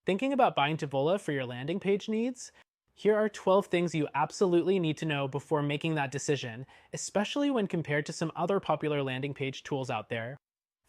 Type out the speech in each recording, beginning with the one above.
Thinking about buying Taboola for your landing page needs? Here are 12 things you absolutely need to know before making that decision, especially when compared to some other popular landing page tools out there.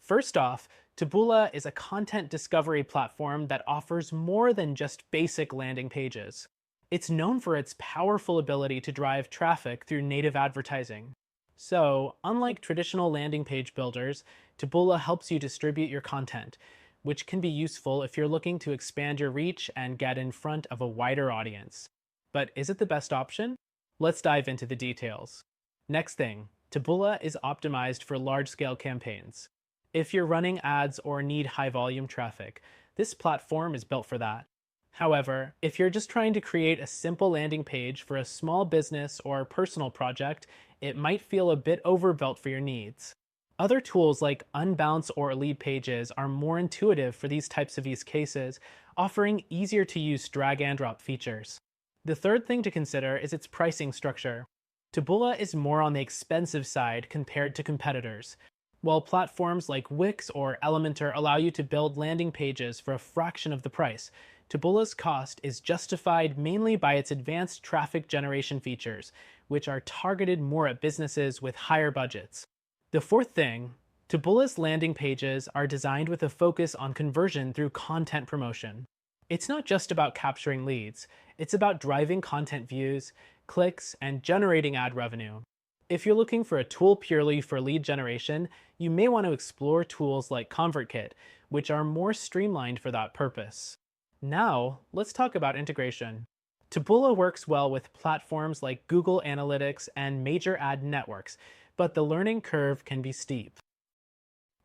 First off, Taboola is a content discovery platform that offers more than just basic landing pages. It's known for its powerful ability to drive traffic through native advertising. So, unlike traditional landing page builders, Taboola helps you distribute your content, which can be useful if you're looking to expand your reach and get in front of a wider audience. But is it the best option? Let's dive into the details. Next thing, Taboola is optimized for large-scale campaigns. If you're running ads or need high-volume traffic, this platform is built for that. However, if you're just trying to create a simple landing page for a small business or personal project, it might feel a bit overbuilt for your needs. Other tools like Unbounce or Lead Pages are more intuitive for these types of use cases, offering easier to use drag and drop features. The third thing to consider is its pricing structure. Taboola is more on the expensive side compared to competitors. While platforms like Wix or Elementor allow you to build landing pages for a fraction of the price, Taboola's cost is justified mainly by its advanced traffic generation features, which are targeted more at businesses with higher budgets. The fourth thing, Taboola's landing pages are designed with a focus on conversion through content promotion. It's not just about capturing leads, it's about driving content views, clicks, and generating ad revenue. If you're looking for a tool purely for lead generation, you may want to explore tools like ConvertKit, which are more streamlined for that purpose. Now, let's talk about integration. Taboola works well with platforms like Google Analytics and major ad networks, but the learning curve can be steep.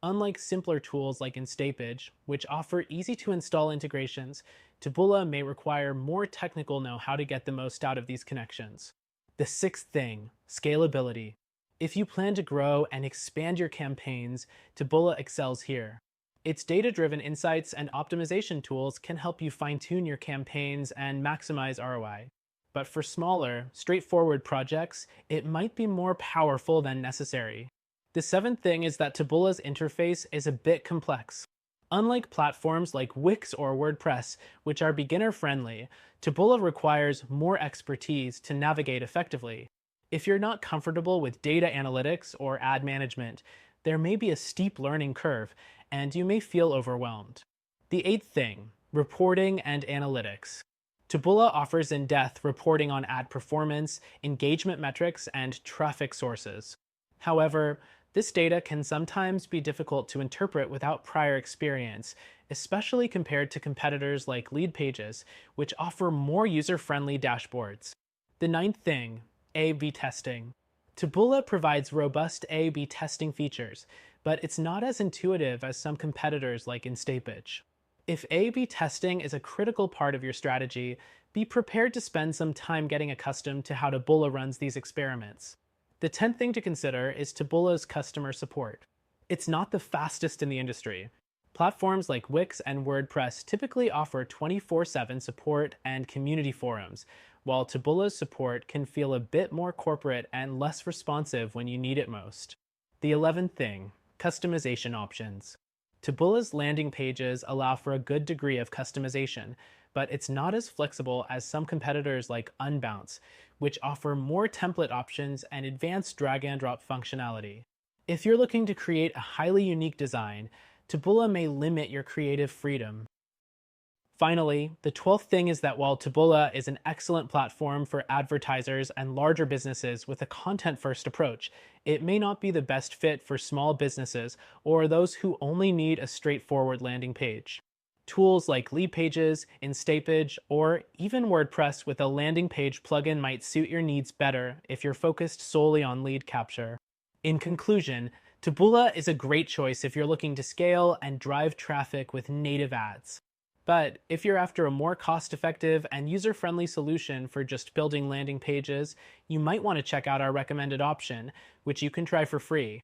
Unlike simpler tools like InStagepage, which offer easy-to-install integrations, Taboola may require more technical know-how to get the most out of these connections. The sixth thing, scalability. If you plan to grow and expand your campaigns, Taboola excels here. Its data-driven insights and optimization tools can help you fine-tune your campaigns and maximize ROI. But for smaller, straightforward projects, it might be more powerful than necessary. The seventh thing is that Taboola's interface is a bit complex. Unlike platforms like Wix or WordPress, which are beginner-friendly, Taboola requires more expertise to navigate effectively. If you're not comfortable with data analytics or ad management, there may be a steep learning curve, and you may feel overwhelmed. The eighth thing, reporting and analytics. Taboola offers in-depth reporting on ad performance, engagement metrics, and traffic sources. However, this data can sometimes be difficult to interpret without prior experience, especially compared to competitors like Lead Pages, which offer more user-friendly dashboards. The ninth thing, A/B testing. Taboola provides robust A/B testing features, but it's not as intuitive as some competitors like InStagepage. If A/B testing is a critical part of your strategy, be prepared to spend some time getting accustomed to how Taboola runs these experiments. The 10th thing to consider is Taboola's customer support. It's not the fastest in the industry. Platforms like Wix and WordPress typically offer 24/7 support and community forums, while Taboola's support can feel a bit more corporate and less responsive when you need it most. The 11th thing, customization options. Taboola's landing pages allow for a good degree of customization, but it's not as flexible as some competitors like Unbounce, which offer more template options and advanced drag-and-drop functionality. If you're looking to create a highly unique design, Taboola may limit your creative freedom. Finally, the 12th thing is that while Taboola is an excellent platform for advertisers and larger businesses with a content-first approach, it may not be the best fit for small businesses or those who only need a straightforward landing page. Tools like Lead Pages, InStagepage, or even WordPress with a landing page plugin might suit your needs better if you're focused solely on lead capture. In conclusion, Taboola is a great choice if you're looking to scale and drive traffic with native ads. But if you're after a more cost-effective and user-friendly solution for just building landing pages, you might want to check out our recommended option, which you can try for free.